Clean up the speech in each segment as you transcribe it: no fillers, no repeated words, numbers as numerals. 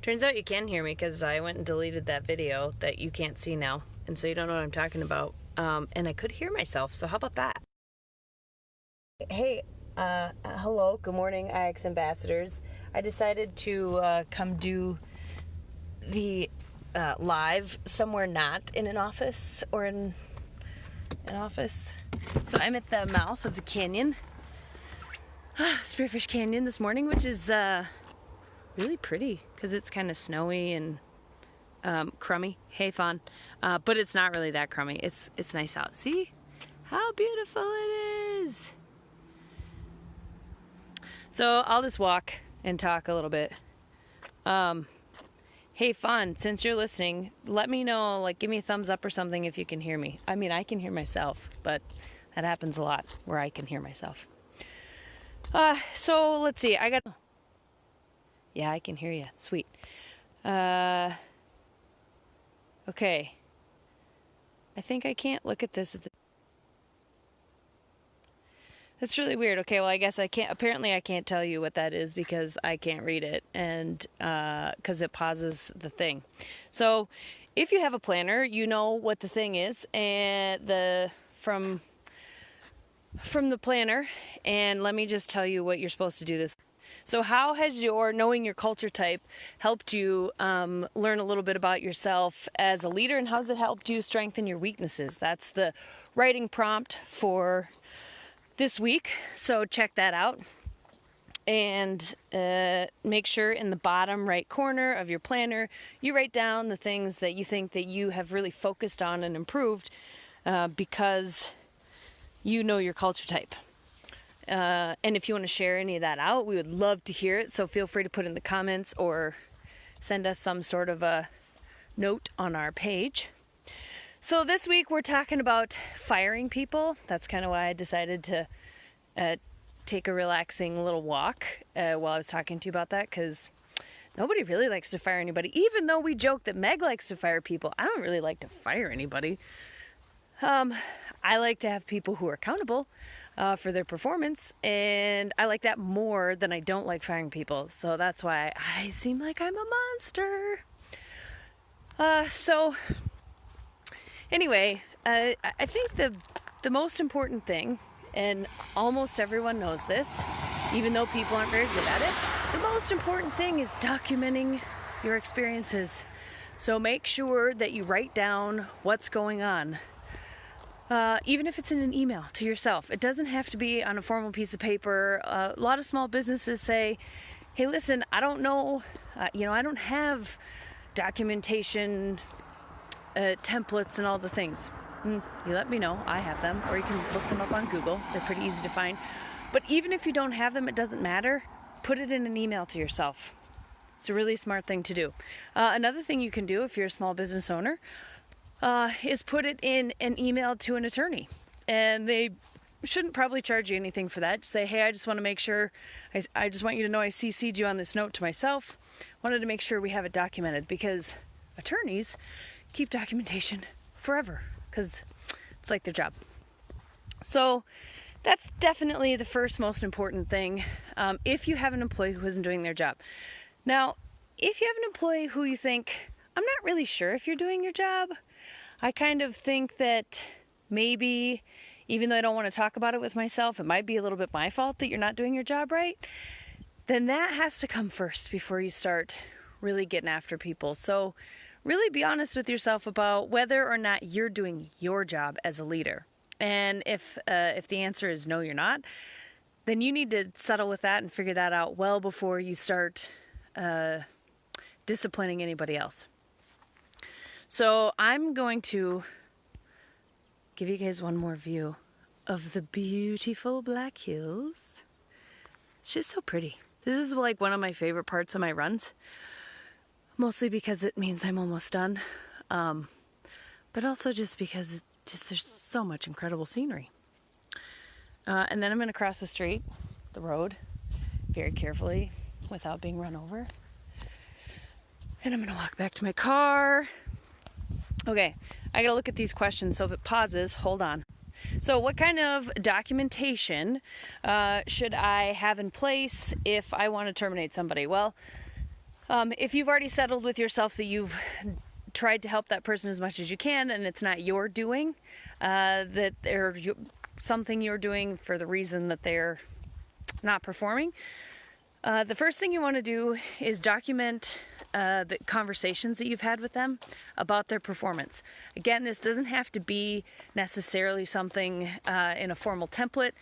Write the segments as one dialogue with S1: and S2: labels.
S1: Turns out you can hear me because I went and deleted that video that you can't see now. And so you don't know what I'm talking about. And I could hear myself, so how about that? Hey, hello, good morning, IX ambassadors. I decided to come do the live somewhere not in an office or in an office. So I'm at the mouth of the canyon, Spearfish Canyon this morning, which is really pretty because it's kind of snowy and crummy. Hey, fun. But it's not really that crummy. It's nice out. See how beautiful it is. So I'll just walk and talk a little bit. Hey, fun, since you're listening, let me know, like, give me a thumbs up or something if you can hear me. I mean, I can hear myself, but that happens a lot where I can hear myself. So let's see, yeah, I can hear you. Sweet. Okay. I think I can't look at this. That's really weird. Okay, well, I guess apparently I can't tell you what that is because I can't read it, and because it pauses the thing. So if you have a planner, you know what the thing is, and from the planner, and let me just tell you what you're supposed to do this. So how has knowing your culture type helped you learn a little bit about yourself as a leader, and how's it helped you strengthen your weaknesses? That's the writing prompt for this week, so check that out. And make sure in the bottom right corner of your planner, you write down the things that you think that you have really focused on and improved because you know your culture type. And if you want to share any of that out, we would love to hear it. So feel free to put in the comments or send us some sort of a note on our page. So this week we're talking about firing people. That's kind of why I decided to take a relaxing little walk while I was talking to you about that, because nobody really likes to fire anybody. Even though we joke that Meg likes to fire people, I don't really like to fire anybody. I like to have people who are accountable for their performance, and I like that more than I don't like firing people. So that's why I seem like I'm a monster. So anyway, I think the most important thing, and almost everyone knows this, even though people aren't very good at it, the most important thing is documenting your experiences. So make sure that you write down what's going on. Even if it's in an email to yourself. It doesn't have to be on a formal piece of paper. A lot of small businesses say, hey, listen, I don't know, I don't have documentation templates and all the things. You let me know, I have them, or you can look them up on Google. They're pretty easy to find. But even if you don't have them, it doesn't matter. Put it in an email to yourself. It's a really smart thing to do. Another thing you can do if you're a small business owner is put it in an email to an attorney. And they shouldn't probably charge you anything for that. Just say, hey, I just want to make sure, I just want you to know I CC'd you on this note to myself. Wanted to make sure we have it documented, because attorneys keep documentation forever because it's like their job. So that's definitely the first most important thing if you have an employee who isn't doing their job. Now, if you have an employee who you think, I'm not really sure if you're doing your job, I kind of think that maybe, even though I don't want to talk about it with myself, it might be a little bit my fault that you're not doing your job right, then that has to come first before you start really getting after people. So really be honest with yourself about whether or not you're doing your job as a leader. And if the answer is no, you're not, then you need to settle with that and figure that out well before you start disciplining anybody else. So I'm going to give you guys one more view of the beautiful Black Hills. It's just so pretty. This is like one of my favorite parts of my runs, mostly because it means I'm almost done, but also just because there's so much incredible scenery. And then I'm going to cross the street, the road, very carefully without being run over. And I'm going to walk back to my car. Okay, I got to look at these questions, so if it pauses, hold on. So what kind of documentation should I have in place if I want to terminate somebody? Well, If you've already settled with yourself that you've tried to help that person as much as you can and it's not your doing, that they're something you're doing for the reason that they're not performing, the first thing you want to do is document the conversations that you've had with them about their performance. Again, this doesn't have to be necessarily something in a formal template.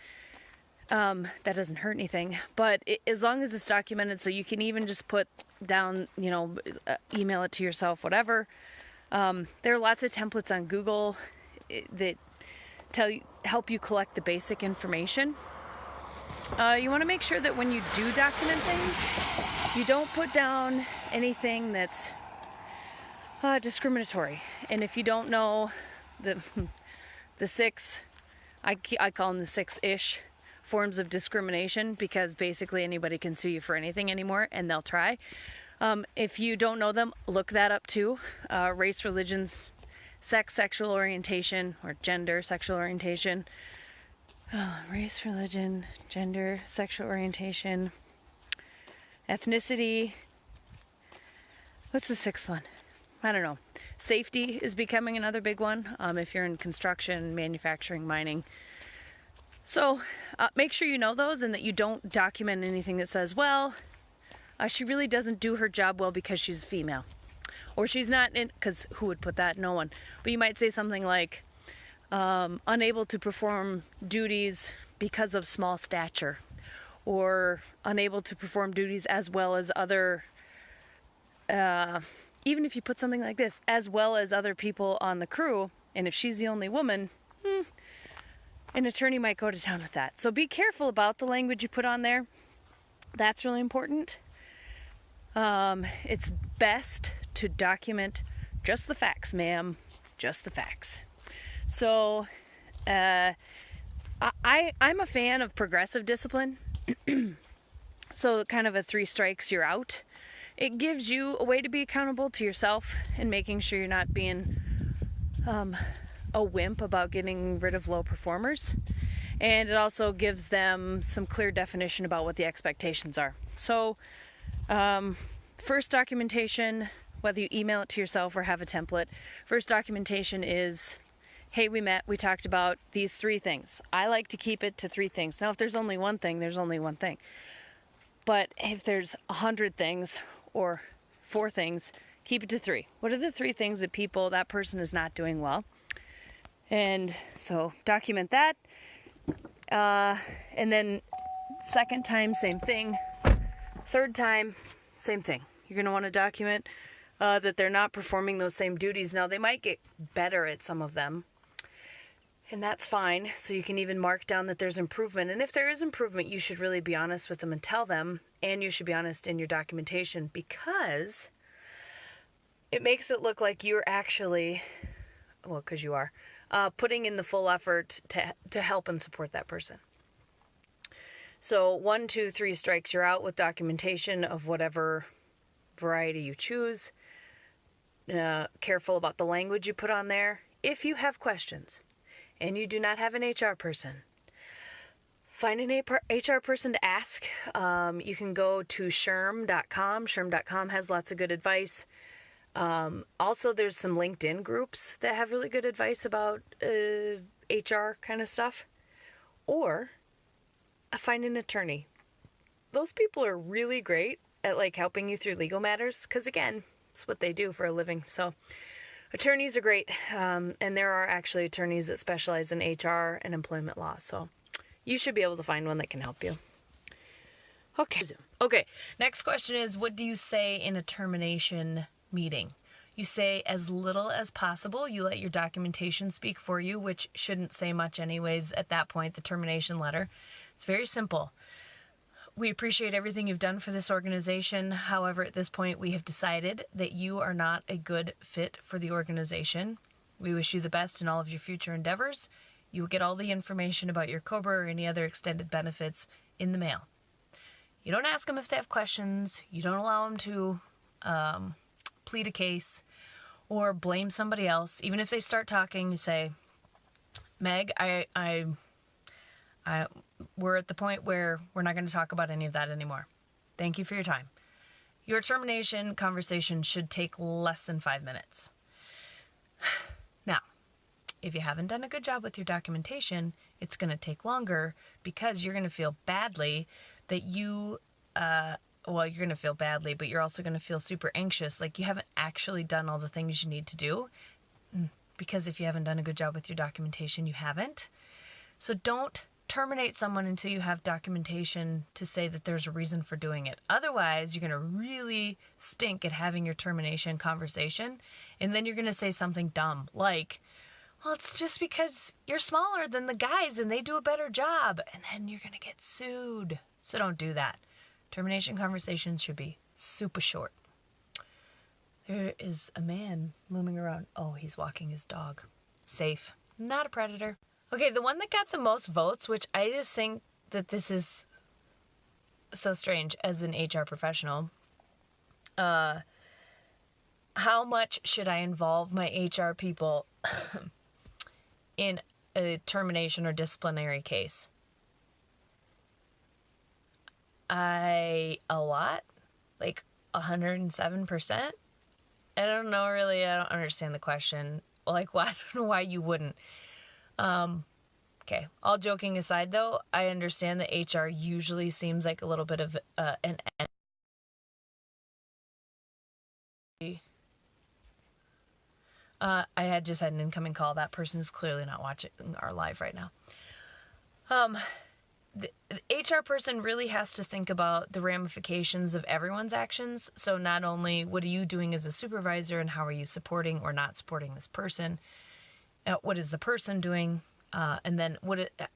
S1: That doesn't hurt anything, but as long as it's documented, so you can even just put down, email it to yourself, whatever. There are lots of templates on Google that help you collect the basic information. You want to make sure that when you do document things, you don't put down anything that's discriminatory. And if you don't know the six, I call them the 6-ish forms of discrimination, because basically anybody can sue you for anything anymore, and they'll try. If you don't know them, look that up too. Race, religion, sex, sexual orientation, or gender, sexual orientation. Race, religion, gender, sexual orientation, ethnicity. What's the 6th one? I don't know. Safety is becoming another big one if you're in construction, manufacturing, mining. So make sure you know those, and that you don't document anything that says, well, she really doesn't do her job well because she's female. Or she's not in, because who would put that? No one. But you might say something like, unable to perform duties because of small stature, or unable to perform duties as well as other, even if you put something like this, as well as other people on the crew, and if she's the only woman, an attorney might go to town with that. So be careful about the language you put on there. That's really important. It's best to document just the facts, ma'am, just the facts. So, I'm a fan of progressive discipline. So kind of a 3 strikes, you're out. It gives you a way to be accountable to yourself and making sure you're not being a wimp about getting rid of low performers. And it also gives them some clear definition about what the expectations are. So, first documentation, whether you email it to yourself or have a template, first documentation is, hey, we met, we talked about these 3 things. I like to keep it to 3 things. Now, if there's only one thing, there's only one thing. But if there's 100 things or 4 things, keep it to 3. What are the 3 things that person is not doing well? And so document that. And then second time, same thing. Third time, same thing. You're going to want to document that they're not performing those same duties. Now, they might get better at some of them, and that's fine. So you can even mark down that there's improvement. And if there is improvement, you should really be honest with them and tell them. And you should be honest in your documentation, because it makes it look like you're actually, well, because you are, putting in the full effort to help and support that person. So 1, 2, 3 strikes, you're out with documentation of whatever variety you choose. Careful about the language you put on there. If you have questions and you do not have an HR person, find an HR person to ask. You can go to sherm.com. Sherm.com has lots of good advice. Also, there's some LinkedIn groups that have really good advice about HR kind of stuff. Or find an attorney. Those people are really great at helping you through legal matters, because again, it's what they do for a living. So attorneys are great, and there are actually attorneys that specialize in HR and employment law. So you should be able to find one that can help you. Okay. Next question is, what do you say in a termination meeting? You say as little as possible. You let your documentation speak for you, which shouldn't say much anyways at that point, the termination letter. It's very simple. We appreciate everything you've done for this organization. However, at this point, we have decided that you are not a good fit for the organization. We wish you the best in all of your future endeavors. You will get all the information about your COBRA or any other extended benefits in the mail. You don't ask them if they have questions. You don't allow them to plead a case or blame somebody else. Even if they start talking, you say, Meg, we're at the point where we're not going to talk about any of that anymore. Thank you for your time. Your termination conversation should take less than 5 minutes. Now, if you haven't done a good job with your documentation, it's going to take longer because you're going to feel badly that you're going to feel badly, but you're also going to feel super anxious, like you haven't actually done all the things you need to do. Because if you haven't done a good job with your documentation, you haven't. So don't terminate someone until you have documentation to say that there's a reason for doing it. Otherwise, you're going to really stink at having your termination conversation, and then you're going to say something dumb like, well, it's just because you're smaller than the guys and they do a better job, and then you're going to get sued. So don't do that. Termination conversations should be super short. There is a man looming around. Oh, he's walking his dog. Safe. Not a predator. Okay, the one that got the most votes, which I just think that this is so strange as an HR professional. How much should I involve my HR people in a termination or disciplinary case? A lot? Like 107%? I don't know, really. I don't understand the question. Like, why? I don't know why you wouldn't. Okay, all joking aside, though, I understand that HR usually seems like a little bit of an I had just had an incoming call. That person is clearly not watching our live right now. The HR person really has to think about the ramifications of everyone's actions. So not only what are you doing as a supervisor and how are you supporting or not supporting this person, what is the person doing, and then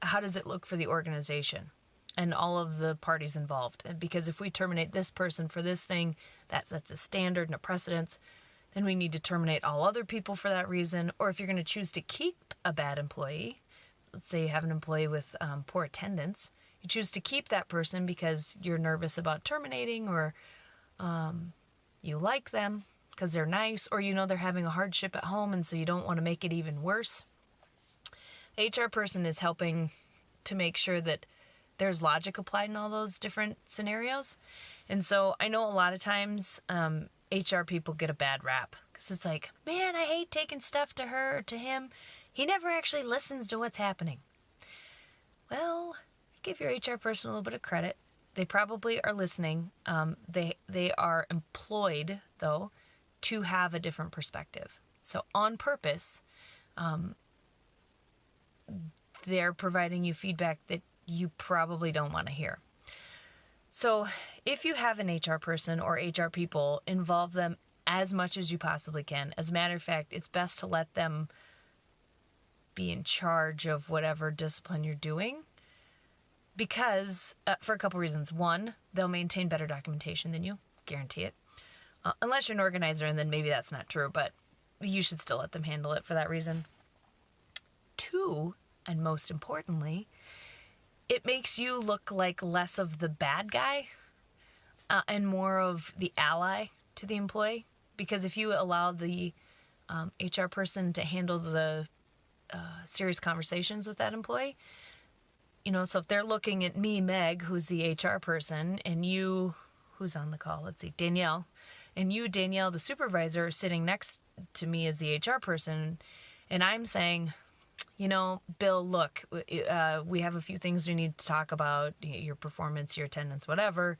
S1: how does it look for the organization and all of the parties involved? Because if we terminate this person for this thing, that sets a standard and a precedence, then we need to terminate all other people for that reason. Or if you're going to choose to keep a bad employee, let's say you have an employee with poor attendance, you choose to keep that person because you're nervous about terminating, or you like them because they're nice, or you know they're having a hardship at home and so you don't want to make it even worse. The HR person is helping to make sure that there's logic applied in all those different scenarios. And so I know a lot of times HR people get a bad rap because it's like, man, I hate taking stuff to her or to him. He never actually listens to what's happening. Well, give your HR person a little bit of credit. They probably are listening. They are employed, though, to have a different perspective. So on purpose, they're providing you feedback that you probably don't want to hear. So if you have an HR person or HR people, involve them as much as you possibly can. As a matter of fact, it's best to let them be in charge of whatever discipline you're doing, because for a couple reasons. One, they'll maintain better documentation than you, guarantee it. Unless you're an organizer, and then maybe that's not true, but you should still let them handle it for that reason. Two, and most importantly, it makes you look like less of the bad guy and more of the ally to the employee. Because if you allow the HR person to handle the serious conversations with that employee, so if they're looking at me, Meg, who's the HR person, and you, who's on the call, let's see, Danielle, and you, Danielle, the supervisor, are sitting next to me as the HR person, and I'm saying, Bill, look, we have a few things we need to talk about, your performance, your attendance, whatever.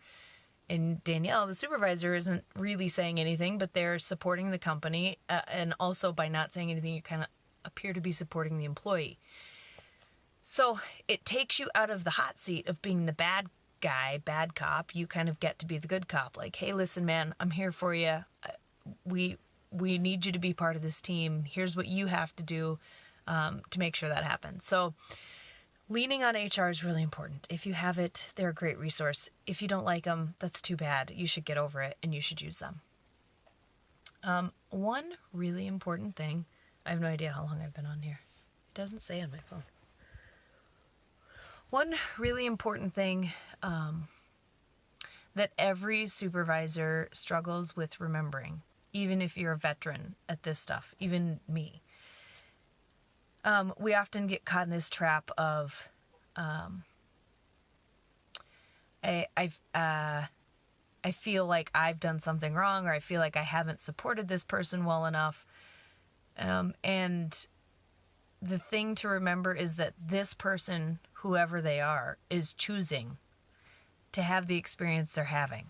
S1: And Danielle, the supervisor, isn't really saying anything, but they're supporting the company. And also by not saying anything, you kind of appear to be supporting the employee. So it takes you out of the hot seat of being the bad guy, bad cop. You kind of get to be the good cop. Like, hey, listen, man, I'm here for you. We need you to be part of this team. Here's what you have to do to make sure that happens. So leaning on HR is really important. If you have it, they're a great resource. If you don't like them, that's too bad. You should get over it and you should use them. One really important thing, I have no idea how long I've been on here. It doesn't say on my phone. One really important thing that every supervisor struggles with remembering, even if you're a veteran at this stuff, even me. We often get caught in this trap of, I feel like I've done something wrong, or I feel like I haven't supported this person well enough. And the thing to remember is that this person, whoever they are, is choosing to have the experience they're having.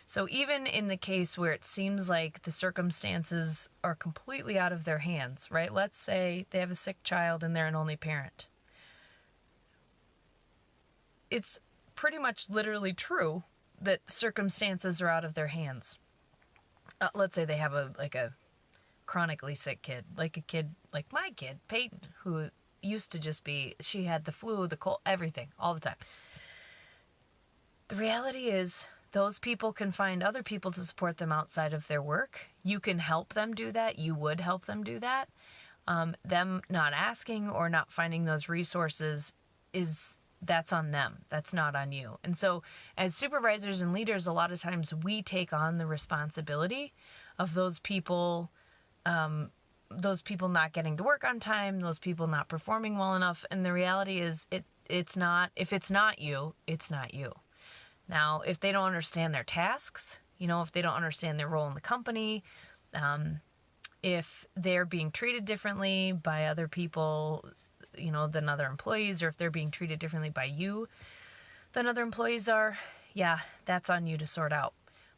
S1: So even in the case where it seems like the circumstances are completely out of their hands, right? Let's say they have a sick child and they're an only parent. It's pretty much literally true that circumstances are out of their hands. Let's say they have a chronically sick kid, like a kid, like my kid, Peyton, who used to just be, she had the flu, the cold, everything, all the time. The reality is, those people can find other people to support them outside of their work. You can help them do that. You would help them do that. Them not asking or not finding those resources that's on them. That's not on you. And so as supervisors and leaders, a lot of times we take on the responsibility of those people not getting to work on time, those people not performing well enough. And the reality is it's not, if it's not you, it's not you. Now, if they don't understand their tasks, if they don't understand their role in the company, if they're being treated differently by other people, than other employees, or if they're being treated differently by you than other employees are, yeah, that's on you to sort out.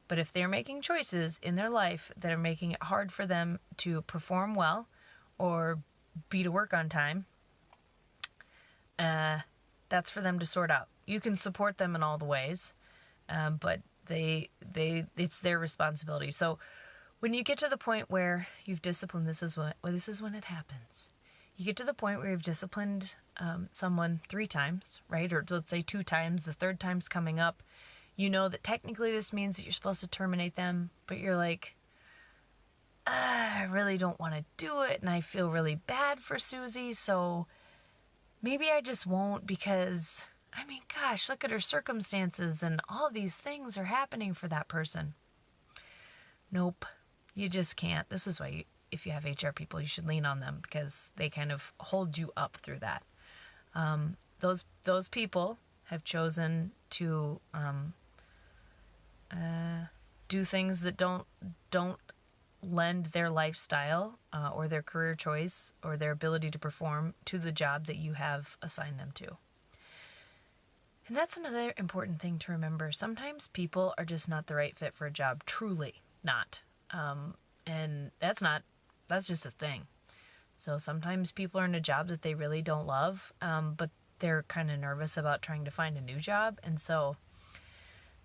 S1: But if they're making choices in their life that are making it hard for them to perform well or be to work on time, that's for them to sort out. You can support them in all the ways, but it's their responsibility. So when you get to the point where you've disciplined, this is when it happens. You get to the point where you've disciplined someone 3 times, right? Or let's say 2 times, the 3rd time's coming up. You know that technically this means that you're supposed to terminate them, but you're like, I really don't want to do it, and I feel really bad for Susie, so maybe I just won't, because, gosh, look at her circumstances, and all these things are happening for that person. Nope, you just can't. This is why if you have HR people, you should lean on them, because they kind of hold you up through that. Those people have chosen to do things that don't lend their lifestyle or their career choice or their ability to perform to the job that you have assigned them to. And that's another important thing to remember. Sometimes people are just not the right fit for a job, truly not. And that's just a thing. So sometimes people are in a job that they really don't love, but they're kind of nervous about trying to find a new job. And so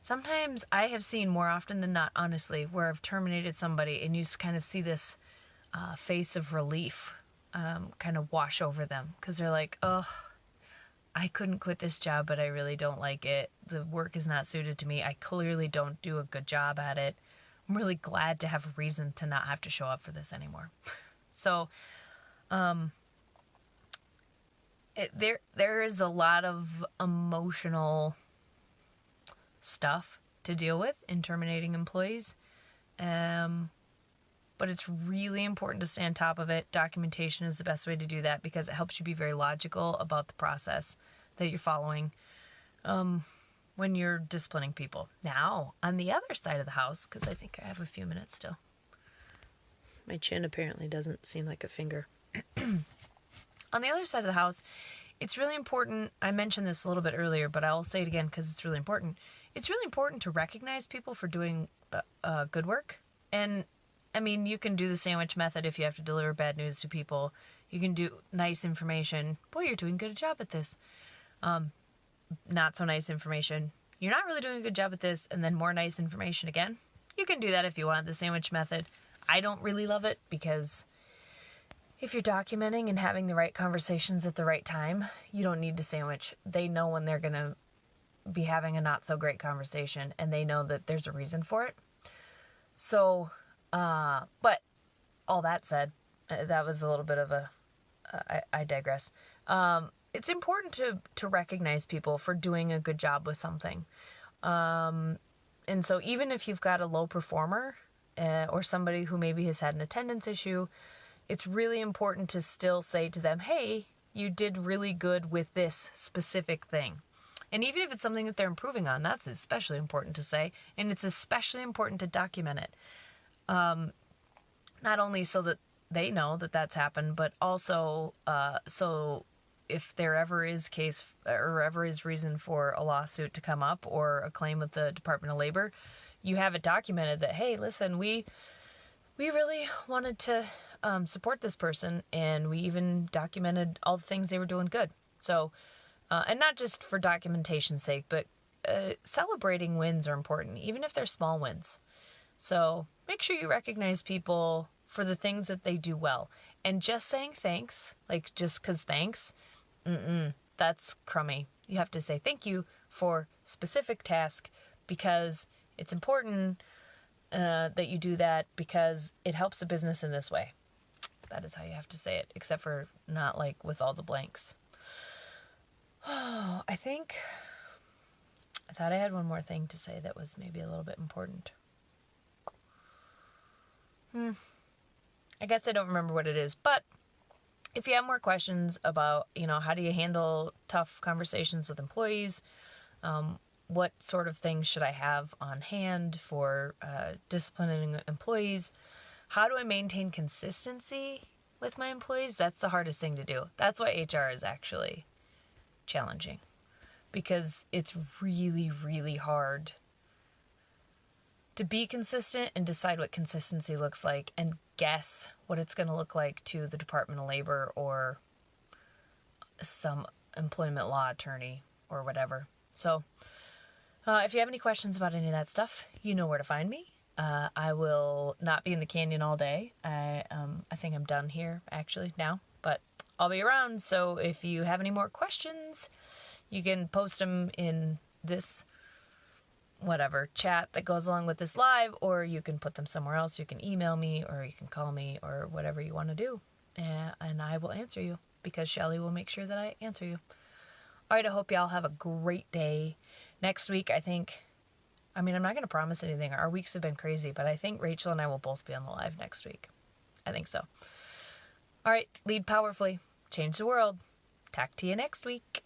S1: sometimes I have seen more often than not, honestly, where I've terminated somebody and you just kind of see this face of relief kind of wash over them, because they're like, oh, I couldn't quit this job, but I really don't like it. The work is not suited to me. I clearly don't do a good job at it. I'm really glad to have a reason to not have to show up for this anymore. So there is a lot of emotional stuff to deal with in terminating employees. But it's really important to stay on top of it. Documentation is the best way to do that, because it helps you be very logical about the process that you're following when you're disciplining people. Now, on the other side of the house, because I think I have a few minutes still. My chin apparently doesn't seem like a finger. On the other side of the house, it's really important. I mentioned this a little bit earlier, but I'll say it again because it's really important. It's really important to recognize people for doing good work. And you can do the sandwich method if you have to deliver bad news to people. You can do nice information. Boy, you're doing a good job at this. Not so nice information. You're not really doing a good job at this, and then more nice information again. You can do that if you want, the sandwich method. I don't really love it, because if you're documenting and having the right conversations at the right time, you don't need to sandwich. They know when they're going to be having a not so great conversation, and they know that there's a reason for it. So, but all that said, that was a little bit of I digress. It's important to recognize people for doing a good job with something. And so even if you've got a low performer or somebody who maybe has had an attendance issue, it's really important to still say to them, hey, you did really good with this specific thing.
S2: And even if it's something that they're improving on, that's especially important to say. And it's especially important to document it. Not only so that they know that that's happened, but also so if there ever is case or ever is reason for a lawsuit to come up or a claim with the Department of Labor, you have it documented that, hey, listen, we really wanted to support this person, and we even documented all the things they were doing good. So, and not just for documentation's sake, but celebrating wins are important, even if they're small wins. So make sure you recognize people for the things that they do well. And just saying thanks, like just 'cause thanks, that's crummy. You have to say thank you for specific task because it's important that you do that because it helps the business in this way. That is how you have to say it, except for not like with all the blanks. Oh, I thought I had one more thing to say that was maybe a little bit important. I guess I don't remember what it is, but if you have more questions about, how do you handle tough conversations with employees, what sort of things should I have on hand for disciplining employees, how do I maintain consistency with my employees? That's the hardest thing to do. That's why HR is actually challenging, because it's really, really hard to be consistent and decide what consistency looks like and guess what it's going to look like to the Department of Labor or some employment law attorney or whatever. So if you have any questions about any of that stuff, you know where to find me. I will not be in the canyon all day. I think I'm done here actually now, but I'll be around. So if you have any more questions, you can post them in this chat that goes along with this live, or you can put them somewhere else. You can email me, or you can call me, or whatever you want to do, and I will answer you, because Shelly will make sure that I answer you. All right, I hope y'all have a great day. Next week, I'm not going to promise anything. Our weeks have been crazy, but I think Rachel and I will both be on the live next week. I think so. All right, lead powerfully, change the world. Talk to you next week.